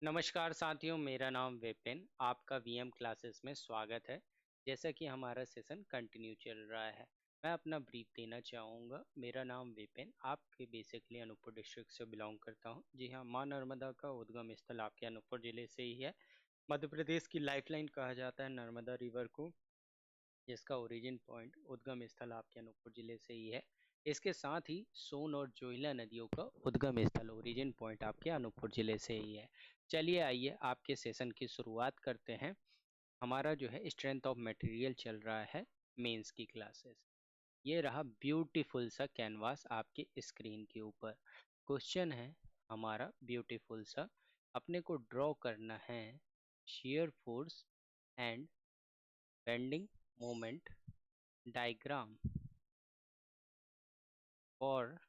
नमस्कार साथियों, मेरा नाम विपिन। आपका वीएम क्लासेस में स्वागत है। जैसा कि हमारा सेशन कंटिन्यू चल रहा है, मैं अपना ब्रीफ देना चाहूँगा। मेरा नाम विपिन, आपके बेसिकली अनूपपुर डिस्ट्रिक्ट से बिलोंग करता हूँ। जी हाँ, माँ नर्मदा का उद्गम स्थल आपके अनूपपुर ज़िले से ही है। मध्य प्रदेश की लाइफलाइन कहा जाता है नर्मदा रिवर को, जिसका ओरिजिन पॉइंट उद्गम स्थल आपके अनूपपुर जिले से ही है। इसके साथ ही सोन और जोहिला नदियों का उद्गम स्थल ओरिजिन पॉइंट आपके अनूपपुर जिले से ही है। चलिए आइए आपके सेशन की शुरुआत करते हैं। हमारा जो है स्ट्रेंथ ऑफ मटेरियल चल रहा है मेंस की क्लासेस। ये रहा ब्यूटीफुल सा कैनवास आपके स्क्रीन के ऊपर। क्वेश्चन है हमारा ब्यूटीफुल सा, अपने को ड्रॉ करना है shear force and bending moment diagram for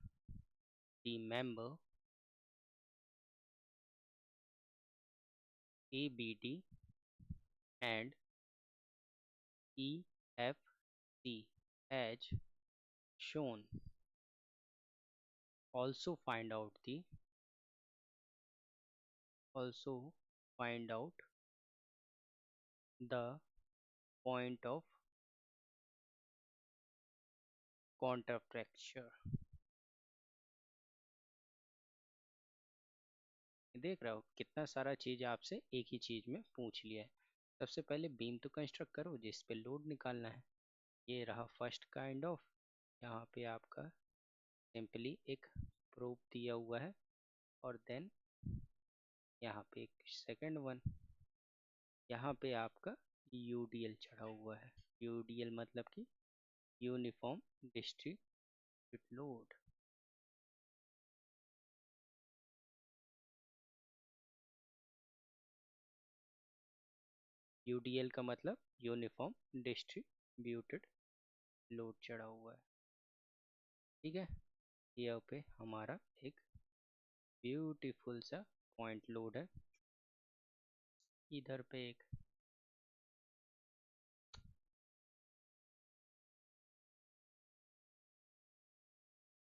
the member ABD and EFC as shown. Also find out the point of counterfracture. देख रहे हो कितना सारा चीज आपसे एक ही चीज में पूछ लिया है। सबसे पहले बीम तो कंस्ट्रक्ट करो जिस पे लोड निकालना है। ये रहा फर्स्ट काइंड ऑफ। यहाँ पे आपका सिंपली एक प्रूफ दिया हुआ है, और देन यहाँ पे एक सेकंड वन। यहाँ पे आपका यूडीएल चढ़ा हुआ है। यूडीएल मतलब कि यूनिफॉर्म डिस्ट्रीब्यूट लोड। यूडीएल का मतलब यूनिफॉर्म डिस्ट्रीब्यूटेड लोड चढ़ा हुआ है। ठीक है, यहाँ पे हमारा एक ब्यूटीफुल सा पॉइंट लोड है। इधर पे एक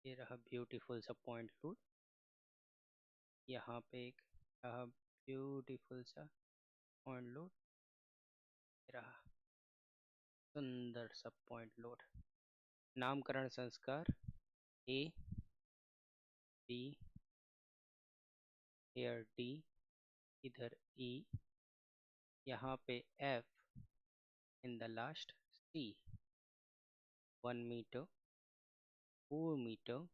ये रहा ब्यूटीफुल सा पॉइंट लोड। यहाँ पे एक रहा ब्यूटीफुल सा पॉइंट लोड। रहा सुंदर सा पॉइंट लोड। नामकरण संस्कार ए बी, हेयर डी, इधर ई, यहाँ पे F, in the last C. 1 metre, 4 metre,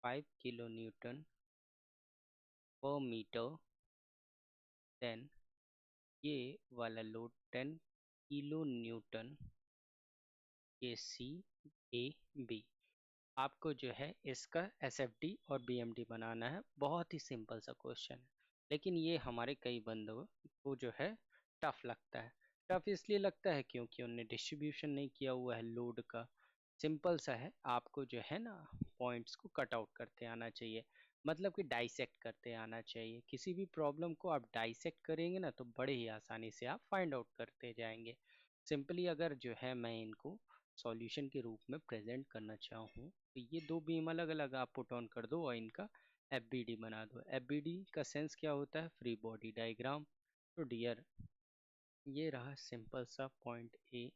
5 kilo newton पर मीटर। देन ये वाला लोड 10 किलो न्यूटन के सी ए बी। आपको जो है इसका एसएफडी और बीएमडी बनाना है। बहुत ही सिंपल सा क्वेश्चन है, लेकिन ये हमारे कई बंदों को जो है टफ लगता है। टफ इसलिए लगता है क्योंकि उन्होंने डिस्ट्रीब्यूशन नहीं किया हुआ है लोड का। सिंपल सा है, आपको जो है ना पॉइंट्स को कट आउट करते आना चाहिए, मतलब कि डाइसेक्ट करते आना चाहिए। किसी भी प्रॉब्लम को आप डाइसेक्ट करेंगे ना तो बड़े ही आसानी से आप फाइंड आउट करते जाएंगे। सिंपली अगर जो है मैं इनको सॉल्यूशन के रूप में प्रेजेंट करना चाहूँ तो ये दो बीम अलग अलग आप पुट ऑन कर दो और इनका एफबीडी बना दो। एफबीडी का सेंस क्या होता है? Free body diagram. तो डियर, ये रहा सिंपल सा पॉइंट ए,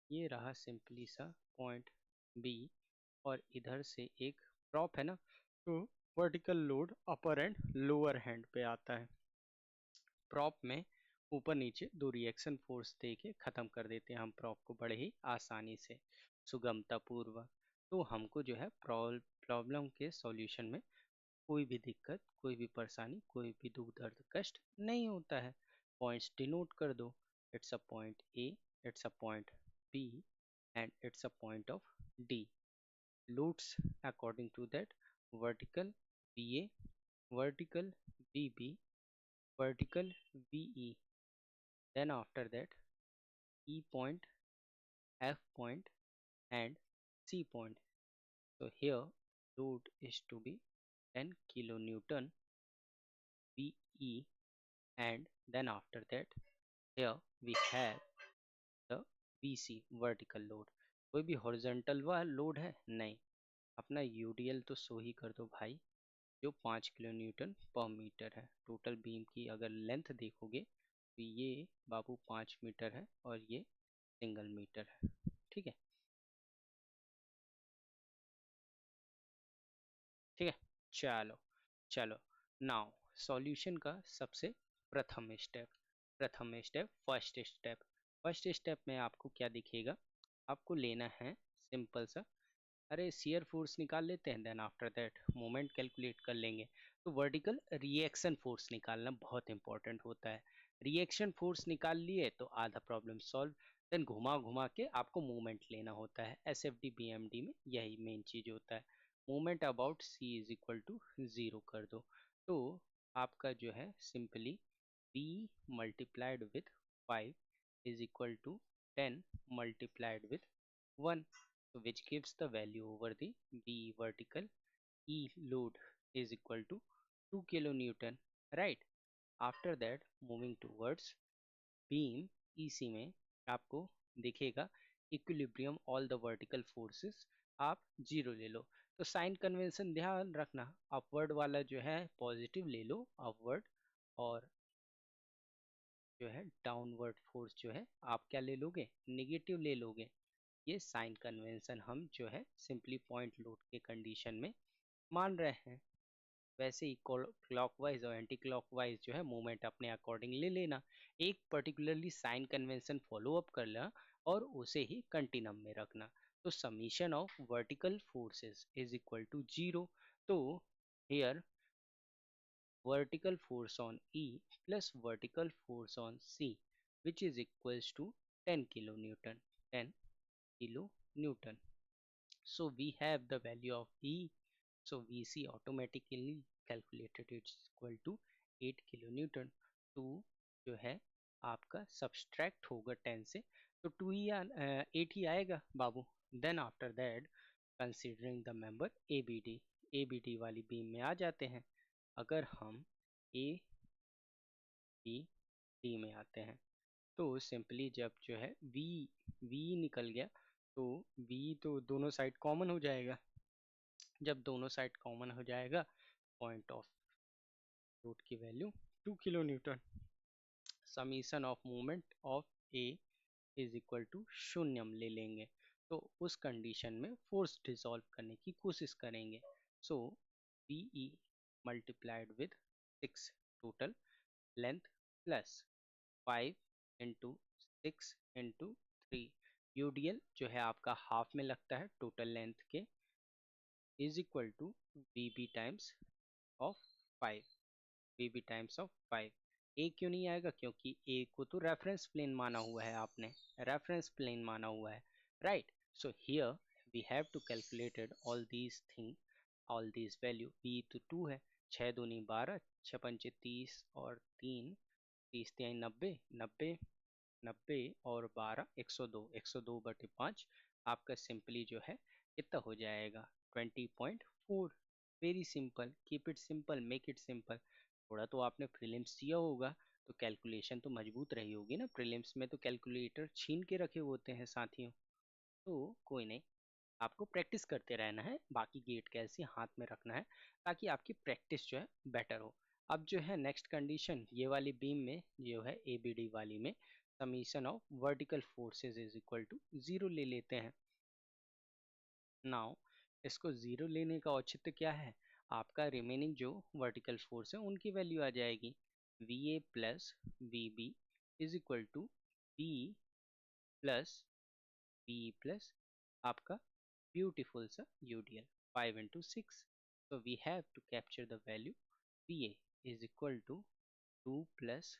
ये रहा सिंपली सा पॉइंट बी, और इधर से एक प्रॉप है ना, तो vertical load upper and lower hand पे आता है। प्रॉप में ऊपर नीचे दो रिएक्शन फोर्स दे के खत्म कर देते हैं हम प्रॉप को बड़े ही आसानी से, सुगमता पूर्वक। तो हमको जो है प्रॉब्लम के सॉल्यूशन में कोई भी दिक्कत, कोई भी परेशानी, कोई भी दुख दर्द कष्ट नहीं होता है। पॉइंट्स डिनोट कर दो। It's a point A, it's a point B, and it's a point of D. Loads according to that: vertical VA, vertical VB, vertical VE, then after that E point, F point, and C point. So here load is to be 10 kilonewton VE, and then after that here we have the VC, vertical load। कोई भी horizontal load है नहीं। अपना UDL तो सो ही कर दो भाई। जो 5 किलो न्यूटन पर मीटर है। टोटल बीम की अगर लेंथ देखोगे तो ये बाबू 5 मीटर है और ये सिंगल मीटर है। ठीक है, ठीक है। चलो चलो, नाउ सॉल्यूशन का सबसे फर्स्ट स्टेप में आपको क्या दिखेगा, आपको लेना है सिंपल सा, अरे शियर फोर्स निकाल लेते हैं, then after that moment calculate कर लेंगे। तो वर्टिकल रिएक्शन फोर्स निकालना बहुत इंपॉर्टेंट होता है। रिएक्शन फोर्स निकाल लिए तो आधा प्रॉब्लम सॉल्व। देन घुमा घुमा के आपको मूवमेंट लेना होता है। S F D B M D में यही मेन चीज होता है। Movement about C is equal to 0 कर दो, तो आपका जो है simply b multiplied with 5 is equal to 10 multiplied with 1, so which gives the value over the B vertical E load is equal to 2 kilonewton, right? After that moving towards beam EC में आपको दिखेगा equilibrium all the vertical forces, आप zero ले लो। तो sign convention ध्यान रखना, upward वाला जो है पॉजिटिव ले लो अपवर्ड, और जो है डाउनवर्ड फोर्स जो है आप क्या ले लोगे, नेगेटिव ले लोगे। ये साइन कन्वेंशन हम जो है सिंपली पॉइंट लोड के कंडीशन में मान रहे हैं। वैसे ही क्लॉकवाइज और एंटी क्लॉकवाइज जो है मूवमेंट अपने अकॉर्डिंग ले लेना। एक particularly sign convention follow up कर लेना और उसे ही कंटिन्यूम में रखना। तो summation of vertical forces is equal to 0। तो here vertical force on E plus vertical force on C, which is equals to 10 kilonewton. 10 kilonewton. So we have the value of E. So VC automatically calculated it's equal to 8 kilonewton. 2 जो है आपका subtract होगा 10 से, तो 2 ही 8 ही आएगा बाबू। Then after that considering the member ABD वाली बीम में आ जाते हैं। अगर हम ए बी डी में आते हैं तो सिंपली जब जो है वी निकल गया, तो वी तो दोनों साइड कॉमन हो जाएगा। जब दोनों साइड कॉमन हो जाएगा, पॉइंट ऑफ लोड की value 2 kilo newton. Summation of movement of A is equal to शून्यम ले लेंगे, तो उस कंडीशन में फोर्स डिसॉल्व करने की कोशिश करेंगे। So B E multiplied with 6 total length plus 5 into 6 into 3, UDL जो है आपका हाफ में लगता है टोटल लेंथ के, is equal to B B times of 5, B B times of 5। A क्यों नहीं आएगा, क्योंकि ए को तो रेफरेंस प्लेन माना हुआ है, आपने रेफरेंस प्लेन माना हुआ है, right. So here we have to calculated all these thing, all these value. B तो 2 है, 6 दूनी 12, 6 पंचे 30 और 3 30 3 90, 90 90 और 12 102, 102/5 आपका सिंपली जो है कितना हो जाएगा 20.4। Very simple, keep it simple, make it simple. थोड़ा तो आपने प्रीलिम्स दिया होगा तो कैलकुलेशन तो मजबूत रही होगी ना, प्रीलिम्स में तो कैलकुलेटर छीन के रखे होते हैं साथियों। तो कोई नहीं, आपको प्रैक्टिस करते रहना है, बाकी गेट कैसे हाथ में रखना है ताकि आपकी प्रैक्टिस जो है बेटर हो। अब जो है नेक्स्ट कंडीशन ये वाली बीम में जो है एबीडी वाली में summation of vertical forces is equal to 0 ले लेते हैं। नाउ इसको 0 लेने का औचित्य क्या है, आपका रिमेनिंग जो वर्टिकल फोर्स है उनकी वैल्यू आ जाएगी। V A plus V B is equal to B plus B plus आपका beautiful सा UDL 5 into 6. So we have to capture the value VA is equal to 2 plus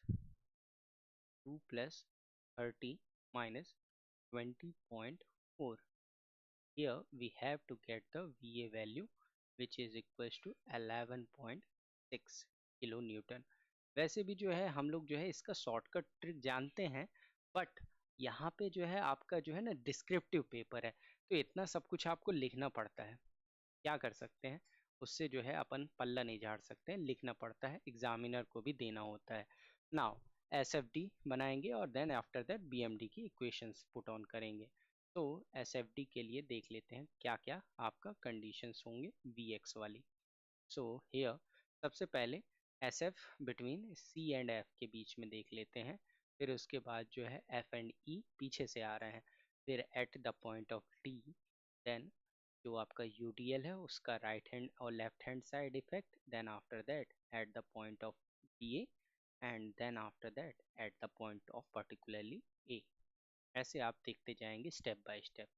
30 minus 20.4. Here we have to get the VA value which is equals to 11.6 kilo Newton. वैसे भी जो है हम लोग जो है इसका शॉर्टकट ट्रिक जानते हैं, बट यहाँ पे जो है आपका जो है ना डिस्क्रिप्टिव पेपर है, तो इतना सब कुछ आपको लिखना पड़ता है। क्या कर सकते हैं, उससे जो है अपन पल्ला नहीं झाड़ सकते हैं, लिखना पड़ता है, एग्जामिनर को भी देना होता है। नाउ एसएफडी बनाएंगे और देन आफ्टर दैट बीएमडी की इक्वेशंस पुट ऑन करेंगे। तो एसएफडी के लिए देख लेते हैं क्या क्या आपका कंडीशंस होंगे वीएक्स वाली। सो हियर सबसे पहले S F between C and F के बीच में देख लेते हैं, फिर उसके बाद जो है एफ एंड ई पीछे से आ रहे हैं, फिर at the point of D, then जो आपका यूडीएल है उसका राइट हैंड और left hand side effect, then after that at the point of B A, and then after that at the point of particularly A. ऐसे आप देखते जाएंगे step by step.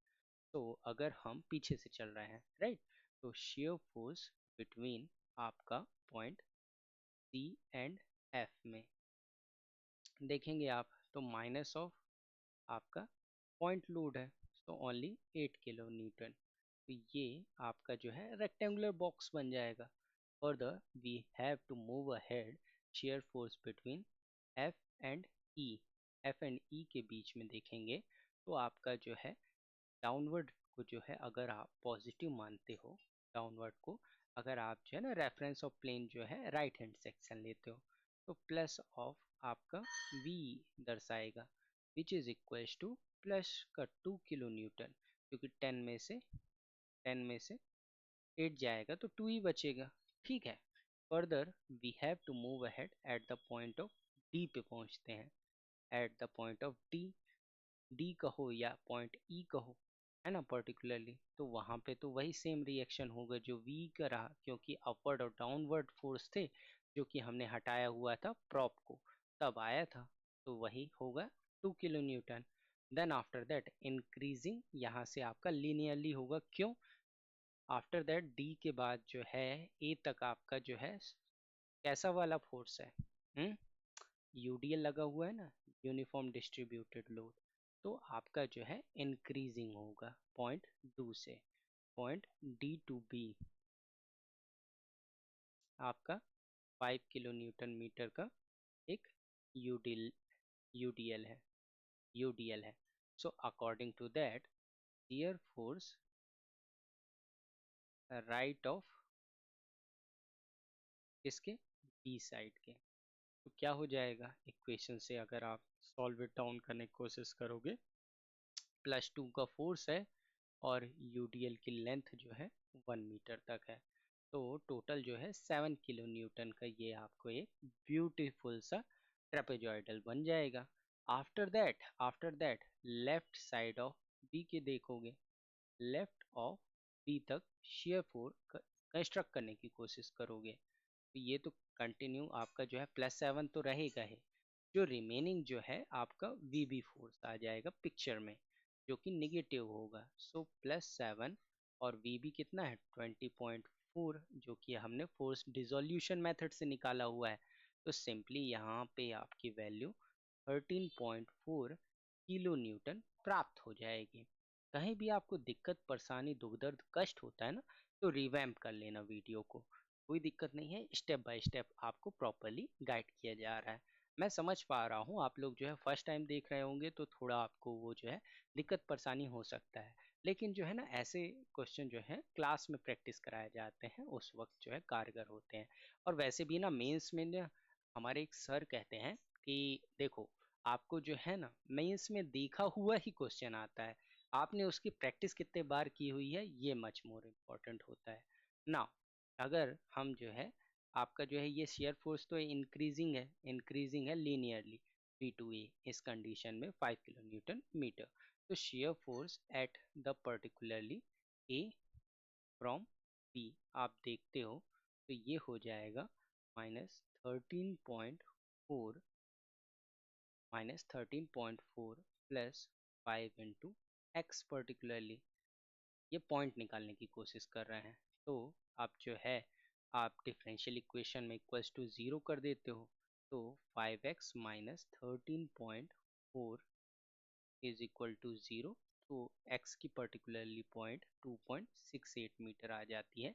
तो अगर हम पीछे से चल रहे हैं राइट, तो शेयर फोर्स बिटवीन आपका पॉइंट सी एंड एफ में देखेंगे आप, तो माइनस ऑफ आपका पॉइंट लोड है, तो ओनली 8 किलो न्यूटन। तो ये आपका जो है रेक्टेंगुलर बॉक्स बन जाएगा। Further we have to move ahead, shear force between F and E, F and E के बीच में देखेंगे तो आपका जो है डाउनवर्ड को जो है अगर आप पॉजिटिव मानते हो, डाउनवर्ड को अगर आप जो है ना रेफरेंस ऑफ प्लेन जो है राइट हैंड सेक्शन लेते हो, तो प्लस ऑफ आपका v दर्शाएगा, which is equals two plus का 2 किलो न्यूटन, क्योंकि 10 में से 8 जाएगा तो 2 ही बचेगा। ठीक है, further we have to move ahead at the point of D पे पहुंचते हैं। At the point of D, D कहो या पॉइंट ई कहो, है ना, पर्टिकुलरली तो वहां पे तो वही सेम रिएक्शन होगा जो वी का रहा, क्योंकि अपवर्ड और डाउनवर्ड फोर्स थे जो कि हमने हटाया हुआ था प्रॉप को, तब आया था, तो वही होगा 2 kilo newton. Then after that increasing यहाँ से आपका लीनियरली होगा, क्यों, आफ्टर दैट डी के बाद जो है ए तक आपका जो है कैसा वाला फोर्स है, यूडीएल लगा हुआ है ना, यूनिफॉर्म डिस्ट्रीब्यूटेड लोड, तो आपका जो है इंक्रीजिंग होगा पॉइंट टू से, पॉइंट डी टू बी आपका 5 किलो न्यूटन मीटर का एक यूडीएल यूडीएल है, यूडीएल है। So according to that shear force right of इसके बी साइड के, तो क्या हो जाएगा इक्वेशन से अगर आप सॉल्व इट डाउन करने की कोशिश करोगे, +2 का फोर्स है और यूडीएल की लेंथ जो है 1 मीटर तक है, तो टोटल जो है 7 किलो न्यूटन का ये आपको एक ब्यूटीफुल सा ट्रेपेजॉइडल बन जाएगा। After that left side of B के देखोगे, लेफ्ट ऑफ बी तक शेयर फोर्स कंस्ट्रक्ट करने की कोशिश करोगे, तो ये तो कंटिन्यू आपका जो है +7 तो रहेगा ही, जो रिमेनिंग जो है आपका वी बी फोर्स आ जाएगा पिक्चर में, जो कि निगेटिव होगा। सो +7 और वी बी कितना है 20.4, जो कि हमने फोर्स डिसोल्यूशन मेथड से निकाला हुआ है, तो सिंपली यहाँ पे आपकी वैल्यू 13.4 किलो न्यूटन प्राप्त हो जाएगी। कहीं भी आपको दिक्कत परेशानी दुख दर्द कष्ट होता है ना, तो रिवैम्प कर लेना वीडियो को, कोई दिक्कत नहीं है, स्टेप बाय स्टेप आपको प्रॉपरली गाइड किया जा रहा है। मैं समझ पा रहा हूँ आप लोग जो है फर्स्ट टाइम देख रहे होंगे तो थोड़ा आपको वो जो है दिक्कत परेशानी हो सकता है, लेकिन जो है ना ऐसे क्वेश्चन जो है क्लास में प्रैक्टिस कराए जाते हैं उस वक्त जो है कारगर होते हैं। और वैसे भी ना मेंस में ना हमारे एक सर कहते हैं कि देखो आपको जो है ना मेंस में देखा हुआ ही क्वेश्चन आता है, आपने उसकी प्रैक्टिस कितने बार की हुई है ये मच मोर इम्पोर्टेंट होता है ना। अगर हम जो है आपका जो है ये शेयर फोर्स तो इंक्रीजिंग है लीनियरली बी टू ए, इस कंडीशन में 5 किलो न्यूटन मीटर, तो shear force at the particularly A from B आप देखते हो, तो ये हो जाएगा -13.4 -13.4 प्लस 5 × x, ये पॉइंट निकालने की कोशिश कर रहे हैं, तो आप जो है आप डिफरेंशियल इक्वेशन में इक्वल्स टू 0 कर देते हो, तो 5x - 13.4 इज इक्वल टू 0, तो x की पर्टिकुलरली पॉइंट 2.68 मीटर आ जाती है,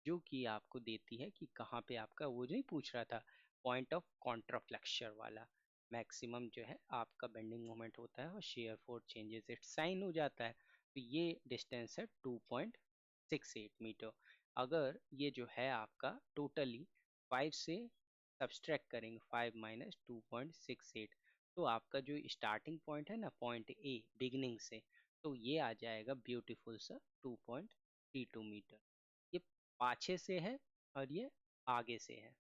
जो कि आपको देती है कि कहाँ पे आपका वो जो ही पूछ रहा था पॉइंट ऑफ कॉन्ट्राफ्लेक्चर वाला मैक्सिमम जो है आपका बेंडिंग मोमेंट होता है और shear force changes its sign हो जाता है, तो ये डिस्टेंस है 2.68 मीटर। अगर ये जो है आपका टोटली 5 से सब्सट्रैक्ट करेंगे, 5 - 2.68, तो आपका जो स्टार्टिंग पॉइंट है ना पॉइंट ए बिगनिंग से, तो ये आ जाएगा ब्यूटीफुल सा 2.32 मीटर, ये पाछे से है और ये आगे से है।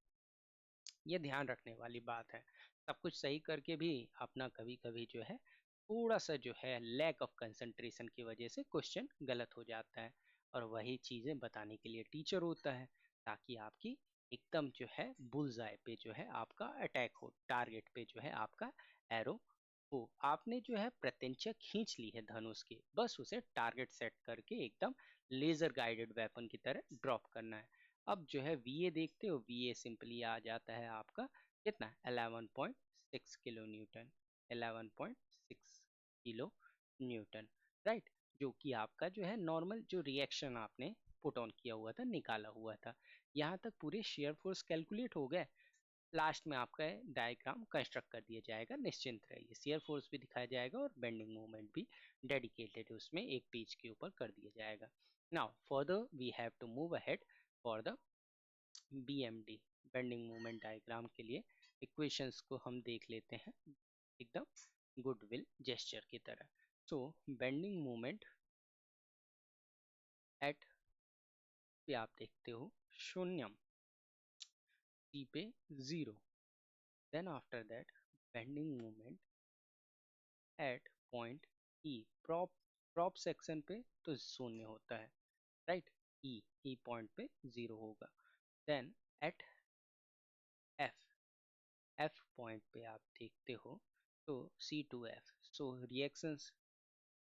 ये ध्यान रखने वाली बात है। सब कुछ सही करके भी अपना कभी कभी जो है थोड़ा सा जो है लैक ऑफ कंसंट्रेशन की वजह से क्वेश्चन गलत हो जाता है, और वही चीज़ें बताने के लिए टीचर होता है, ताकि आपकी एकदम जो है बुलजाई पे जो है आपका अटैक हो, टारगेट पे जो है आपका एरो हो। आपने जो है प्रत्यंचा खींच ली है धनुष की, बस उसे टारगेट सेट करके एकदम लेजर गाइडेड वेपन की तरह ड्रॉप करना है। अब जो है वीए देखते हो, वीए सिंपली आ जाता है आपका कितना, 11.6 kilo Newton, 11.6 kilo Newton, right. जो कि आपका जो है नॉर्मल जो रिएक्शन आपने पुट ऑन किया हुआ था, निकाला हुआ था। यहाँ तक पूरे शेयर फोर्स कैलकुलेट हो गए। लास्ट में आपका डायग्राम कंस्ट्रक्ट कर दिया जाएगा, निश्चिंत रहिए। शेयर फोर्स भी दिखाया जाएगा और बेंडिंग मूवमेंट भी डेडिकेटेड है उसमें, एक पेज के ऊपर कर दिया जाएगा। Now further we have to move ahead for the BMD, bending movement diagram के लिए इक्वेशंस को हम देख लेते हैं एकदम गुडविल जेस्चर की तरह। सो बेंडिंग मूवमेंट एट पे आप देखते हो शून्यम, सी पे 0, then after that bending movement at point E, prop section पे तो शून्य होता है, राइट। ई पॉइंट पे 0 होगा। Then at F, F point पे आप देखते हो तो C2F, सो रिएक्शंस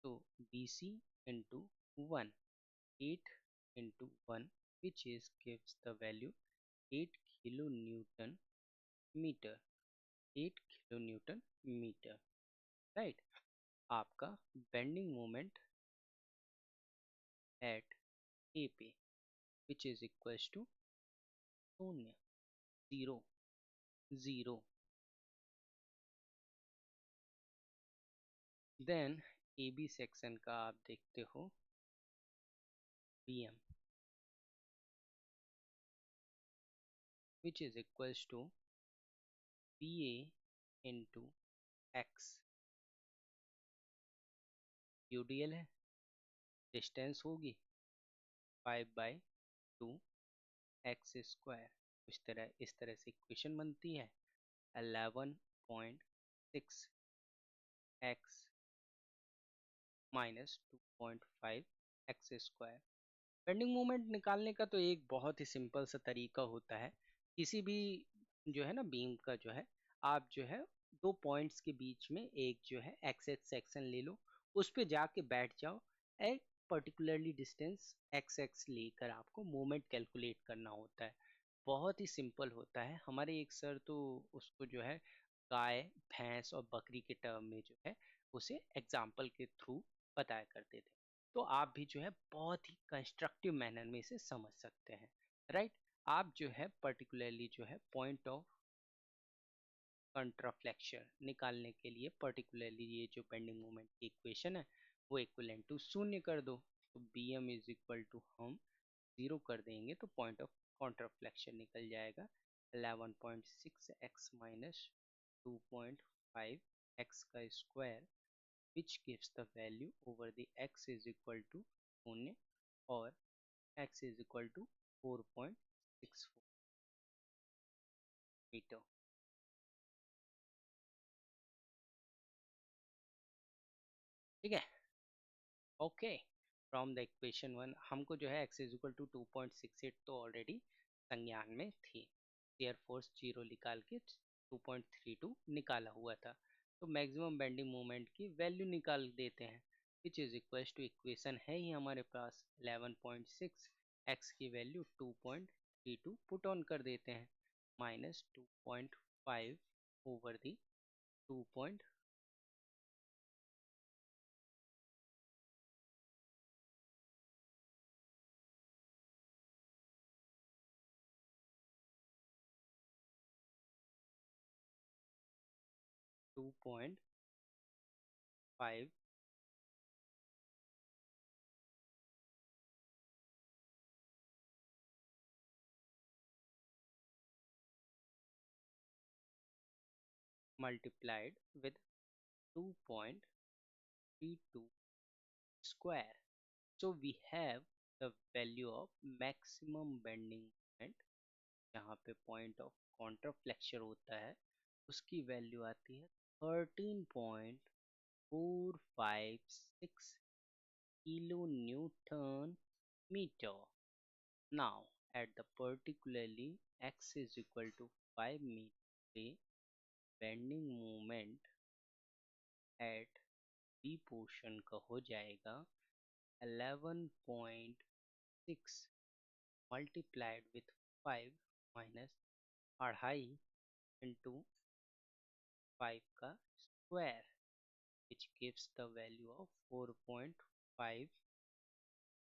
तो BC into 1, 8 into 1, which is gives the value 8 kilo newton metre, 8 kilo newton metre, right. आपका बेंडिंग मोमेंट एट ए पे विच इज इक्वल्स टू शून्य, 0, 0। Then AB section का आप देखते हो BM which is equals to BA into X, UDL है, distance होगी 5/2 x square. इस तरह से इक्वेशन बनती है 11.6 x minus 2.5 X square. Bending moment निकालने का तो एक बहुत ही सिंपल सा तरीका होता है। किसी भी जो है ना बीम का जो है, आप जो है दो पॉइंट्स के बीच में एक जो है एक्स एक्स सेक्शन ले लो, उस पे जाके बैठ जाओ। एक पर्टिकुलरली डिस्टेंस एक्स एक्स लेकर आपको मोमेंट कैलकुलेट करना होता है। बहुत ही सिंपल होता है। हमारे एक सर तो उसको जो है गाय भैंस और बकरी के टर्म में जो है उसे एग्जाम्पल के थ्रू बताया करते थे। तो आप भी जो है बहुत ही कंस्ट्रक्टिव मैनर में इसे समझ सकते हैं, राइट। आप जो है पर्टिकुलरली जो है पॉइंट ऑफ कंट्राफ्लेक्शन निकालने के लिए पर्टिकुलरली ये जो बेंडिंग मोमेंट की इक्वेशन है वो इक्वलेंट टू शून्य कर दो। तो BM इज इक्वल टू हम 0 कर देंगे तो पॉइंट ऑफ कॉन्ट्राफ्लेक्शन निकल जाएगा 11.6 एक्स माइनस 2.5 एक्स का square, which gives the value over the x is equal to शून्य और x is equal to 4.64 metre. ठीक है, ओके। फ्रॉम द इक्वेशन 1 हमको जो है x is equal to 2.68 तो ऑलरेडी संज्ञान में थी। एयर फोर्स 0 निकाल के 2.32 निकाला हुआ था। तो मैक्सिमम बेंडिंग मोमेंट की वैल्यू निकाल देते हैं, which is equal to equation है ही हमारे पास 11.6, x की वैल्यू 2.32 पुट ऑन कर देते हैं, minus 2.5 over the 2.5 multiplied with 2.32 square. So we have the value of maximum bending moment यहाँ पे पॉइंट ऑफ कॉन्ट्राफ्लेक्शन होता है, उसकी वैल्यू आती है 13.456 kilo newton metre. Now, at the particularly x is equal to 5 meter, bending moment at B portion का हो जाएगा 11.6 multiplied with 5 minus 2.5 into 5 का square, which gives the value of 4.5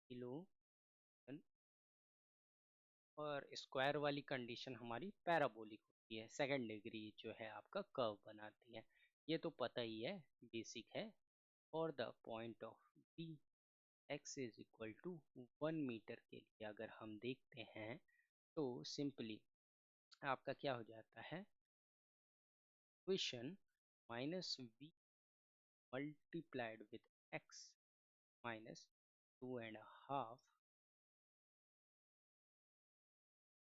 kilo. और स्क्वायर वाली कंडीशन हमारी parabolic होती है, second degree जो है आपका कर्व बनाती है. ये तो पता ही है, बेसिक है. और the point of B X is equal to 1 metre के लिए अगर हम देखते हैं तो सिंपली आपका क्या हो जाता है, equation minus V multiplied with X minus 2.5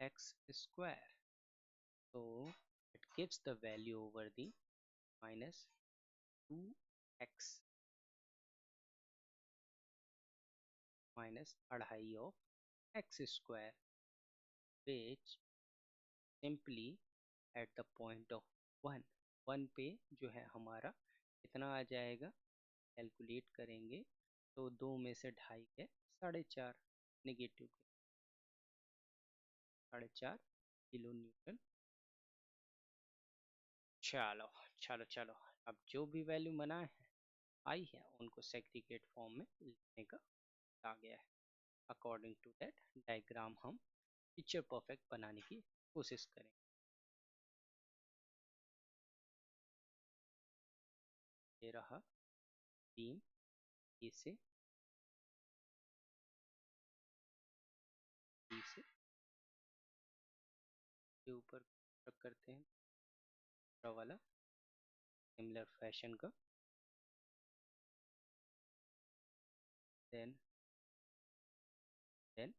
X square. So it gives the value over the minus 2x minus 2.5 of x square, which simply at the point of 1 पे जो है हमारा कितना आ जाएगा, कैलकुलेट करेंगे तो 2 में से 2.5 है 4.5, नेगेटिव 4.5 किलो न्यूटन. चलो चलो चलो, अब जो भी वैल्यू बना है आई है उनको सेग्रीगेट फॉर्म में लिखने का आ गया है. अकॉर्डिंग टू दैट डायग्राम हम पिक्चर परफेक्ट बनाने की कोशिश करें. ये रहा बीम, इसे बी से के ऊपर रख करते हैं दूसरा वाला सिमिलर फैशन का. देन देन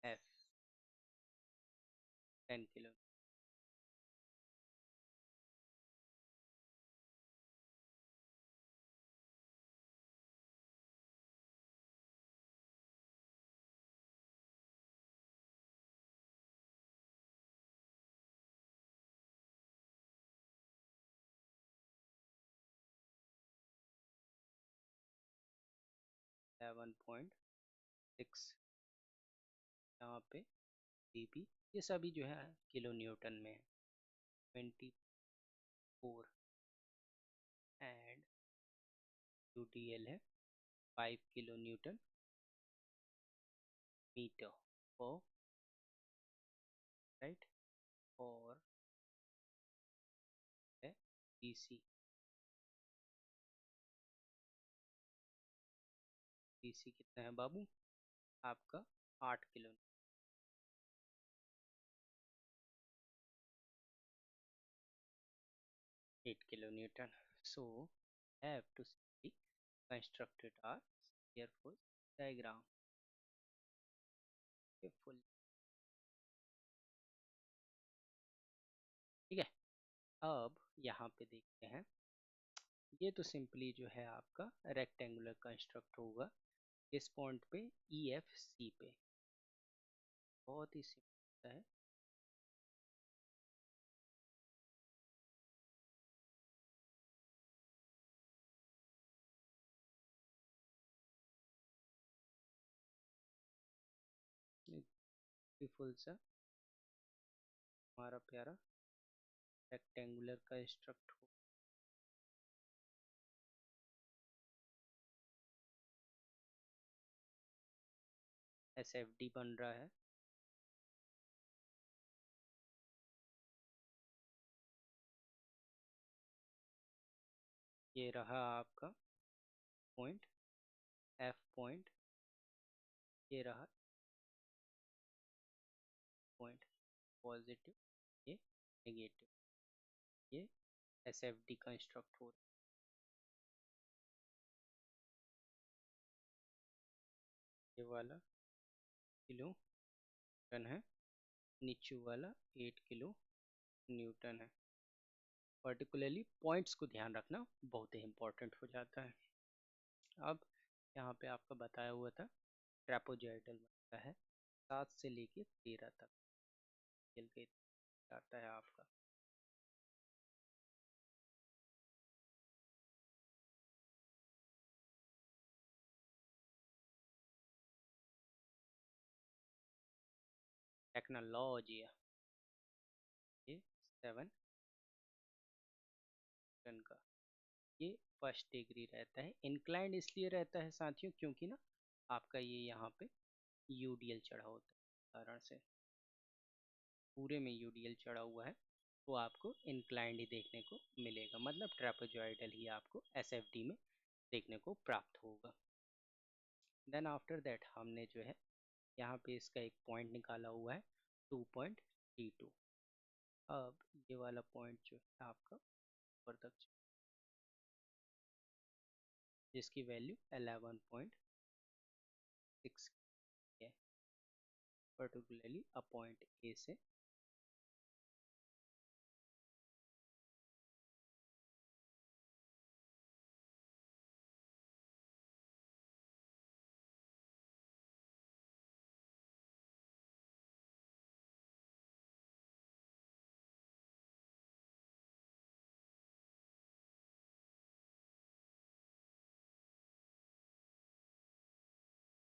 एफ 10 किलो 11.6 यहाँ पे dp, ये सभी जो है किलो न्यूटन में है. 24 एंड UDL है 5 किलो न्यूटन मीटर पर राइट. और है DC, DC कितना है बाबू आपका 8 kilo 8 kilo Newton. So have to see constructed our careful diagram careful. ठीक है, अब यहाँ पे देखते हैं. ये तो सिंपली जो है आपका रेक्टेंगुलर कंस्ट्रक्ट होगा इस पॉइंट पे EFC पे, बहुत ही सिंपल है. ब्यूटीफुल सा हमारा प्यारा रेक्टेंगुलर कंस्ट्रक्ट हो. SFD बन रहा है. ये रहा आपका पॉइंट F पॉइंट, ये रहा पॉइंट पॉजिटिव, ये नेगेटिव, ये SFD कंस्ट्रक्ट हो. ये वाला किलो टन है, नीचे वाला 8 किलो न्यूटन है। पर्टिकुलरली पॉइंट्स को ध्यान रखना बहुत ही इम्पोर्टेंट हो जाता है। अब यहाँ पे आपका बताया हुआ था ट्रेपोजॉइडल बनता है 7 से लेके 13 तक चल के आता है आपका। टेक्नोलॉजी ये 7 टन का ये फर्स्ट डिग्री रहता है। इंक्लाइंड इसलिए रहता है साथियों क्योंकि ना आपका ये यहाँ पे यूडीएल चढ़ा होता है, कारण से पूरे में यूडीएल चढ़ा हुआ है तो आपको इंक्लाइंड ही देखने को मिलेगा, मतलब ट्रेपेजॉइडल ही आपको एसएफडी में देखने को प्राप्त होगा। देन आफ्टर दैट हमने जो है यहाँ पे इसका एक पॉइंट निकाला हुआ है 2.32। अब ये वाला पॉइंट जो है आपका ऊपर तक जिसकी वैल्यू 11.6 है, पर्टिकुलरली अ पॉइंट ए से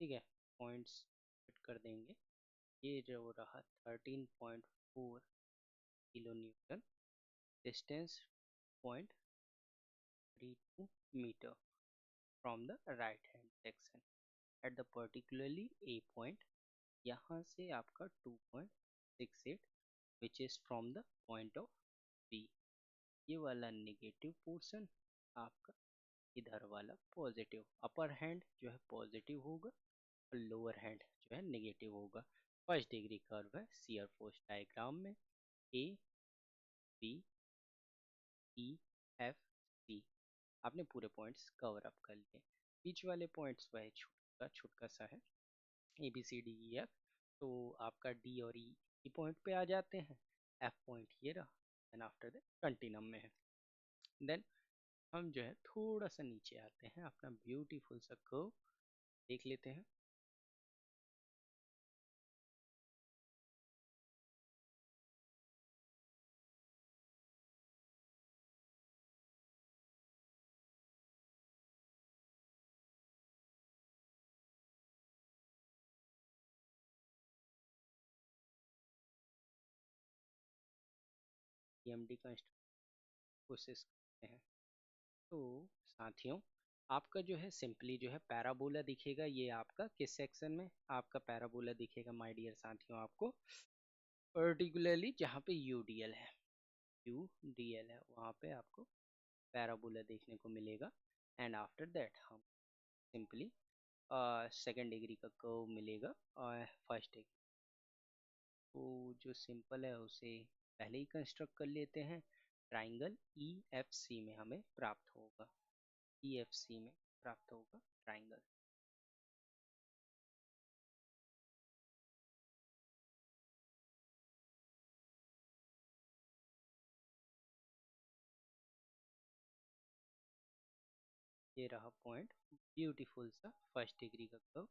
ठीक है, पॉइंट्स फिट कर देंगे। ये जो रहा 13.4 kilo newton, distance 0.32 metre from the right hand section at the particularly A point. यहाँ से आपका 2.68 which is from the point of B. ये वाला नेगेटिव पोर्शन आपका, इधर वाला पॉजिटिव। अपर हैंड जो है पॉजिटिव होगा और लोअर हैंड जो है नेगेटिव होगा। फर्स्ट डिग्री कर्व है शियर फोर्स डायग्राम में A B E F C. आपने पूरे पॉइंट्स कवर अप कर लिए। बीच वाले पॉइंट्स वह छुटका छुटका सा है A B C D E F, तो आपका डी और ई पॉइंट पे आ जाते हैं। एफ पॉइंट ये रहा, एंड आफ्टर दैट कंटिनम में है। देन हम जो है थोड़ा सा नीचे आते हैं, अपना ब्यूटीफुल सा कर्व देख लेते हैं। EMD का कोशिश करते हैं। तो साथियों आपका जो है सिंपली जो है पैराबोला दिखेगा। ये आपका किस सेक्शन में आपका पैराबोला दिखेगा माय डियर साथियों? आपको पर्टिकुलरली जहाँ पे यूडीएल है, यूडीएल है वहाँ पे आपको पैराबोला देखने को मिलेगा। एंड आफ्टर दैट हम सिंपली सेकेंड डिग्री का कर्व मिलेगा और फर्स्ट डिग्री। तो जो सिंपल है उसे पहले ही कंस्ट्रक्ट कर लेते हैं। ट्राइंगल ई एफ सी में हमें प्राप्त होगा, ई एफ सी में प्राप्त होगा ट्राइंगल। ये रहा पॉइंट, ब्यूटीफुल सा फर्स्ट डिग्री का curve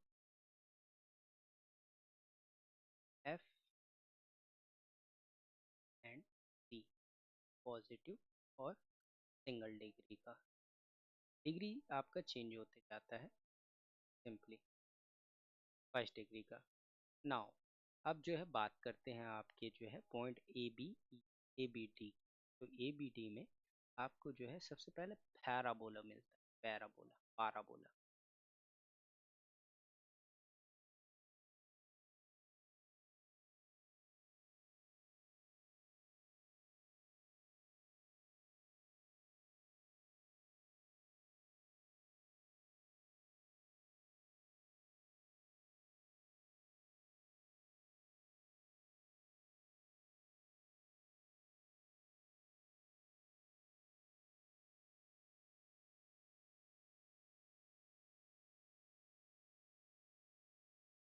F and C, positive और सिंगल डिग्री का। डिग्री आपका चेंज होते जाता है सिंपली फर्स्ट डिग्री का। नाउ अब जो है बात करते हैं आपके जो है पॉइंट ए बी डी। तो ए बी डी में आपको जो है सबसे पहले पैराबोला मिलता है, पैराबोला पाराबोला।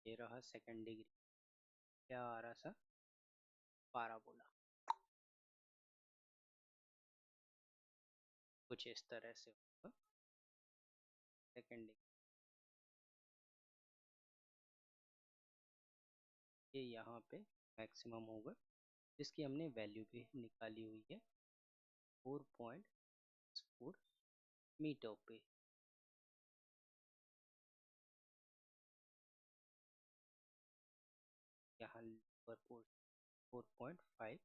ये रहा सेकंड डिग्री, क्या आ रहा सा, पाराबोला, कुछ इस तरह से होगा सेकंड डिग्री। ये यहाँ पे मैक्सिमम होगा जिसकी हमने वैल्यू भी निकाली हुई है 4.4 मीटर पे। यहाँ पर 4.5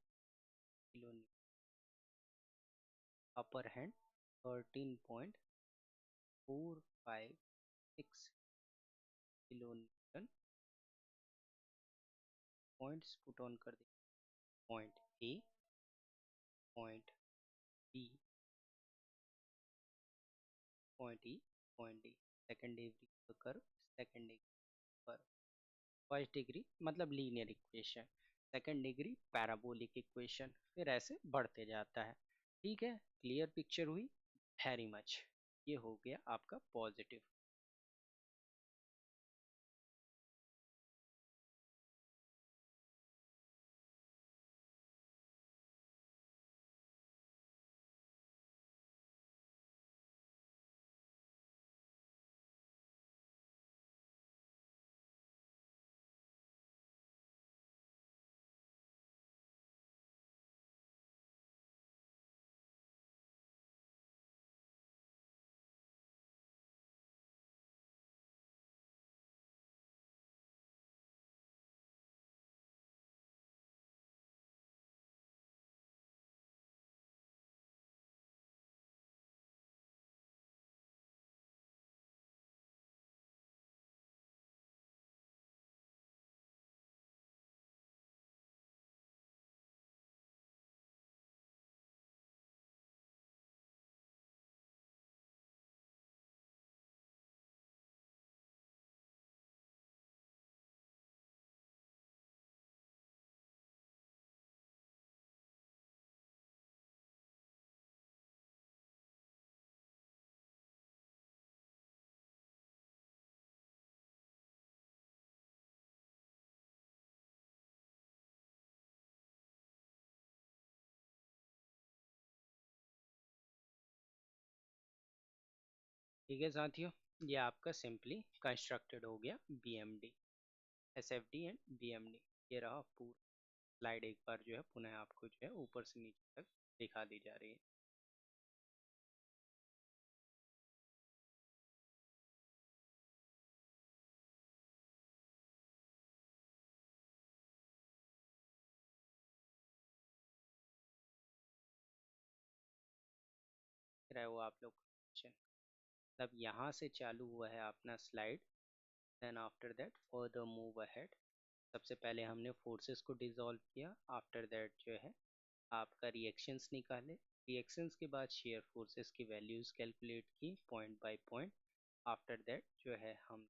kilo newton, upper hand 13.456 kilo newton. Points put on कर दे, point A, point B, point E, point D. Second degree curve, second degree curve. First degree मतलब linear equation, second degree parabolic equation, फिर ऐसे बढ़ते जाता है। ठीक है, क्लियर पिक्चर हुई? Very much. ये हो गया आपका पॉजिटिव। ठीक है साथियों, ये आपका सिंपली कंस्ट्रक्टेड हो गया बीएमडी, एसएफडी एंड बीएमडी। ये रहा पूरा स्लाइड, एक बार जो है पुनः आपको जो है ऊपर से नीचे तक दिखा दी जा रही है। रहा वो आप लोग मतलब यहाँ से चालू हुआ है अपना slide, then after that further move ahead. सबसे पहले हमने फोर्सेस को डिसॉल्व किया, आफ्टर दैट जो है आपका रिएक्शंस निकाले, रिएक्शंस के बाद शेयर फोर्सेस की वैल्यूज कैलकुलेट की point by point. After that जो है हम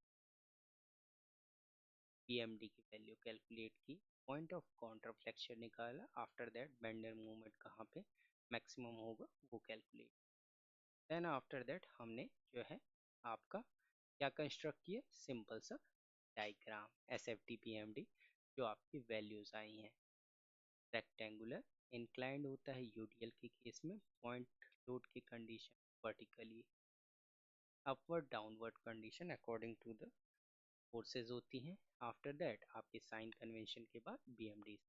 पीएमडी की वैल्यू कैलकुलेट की, पॉइंट ऑफ कॉन्ट्राफ्लेक्शन निकाला, आफ्टर दैट बेंडर मूवमेंट कहाँ पे मैक्सिमम होगा वो कैलकुलेट। देन आफ्टर दैट हमने जो है आपका क्या कंस्ट्रक्ट किया, सिंपल सा diagram S F T P M D, जो आपकी वैल्यूज आई हैं। रेक्टेंगुलर इंक्लाइंड होता है यूडीएल के केस में, पॉइंट लोड की condition vertically upward downward condition according to the forces होती हैं। आफ्टर दैट आपके साइन कन्वेंशन के बाद बीएमडी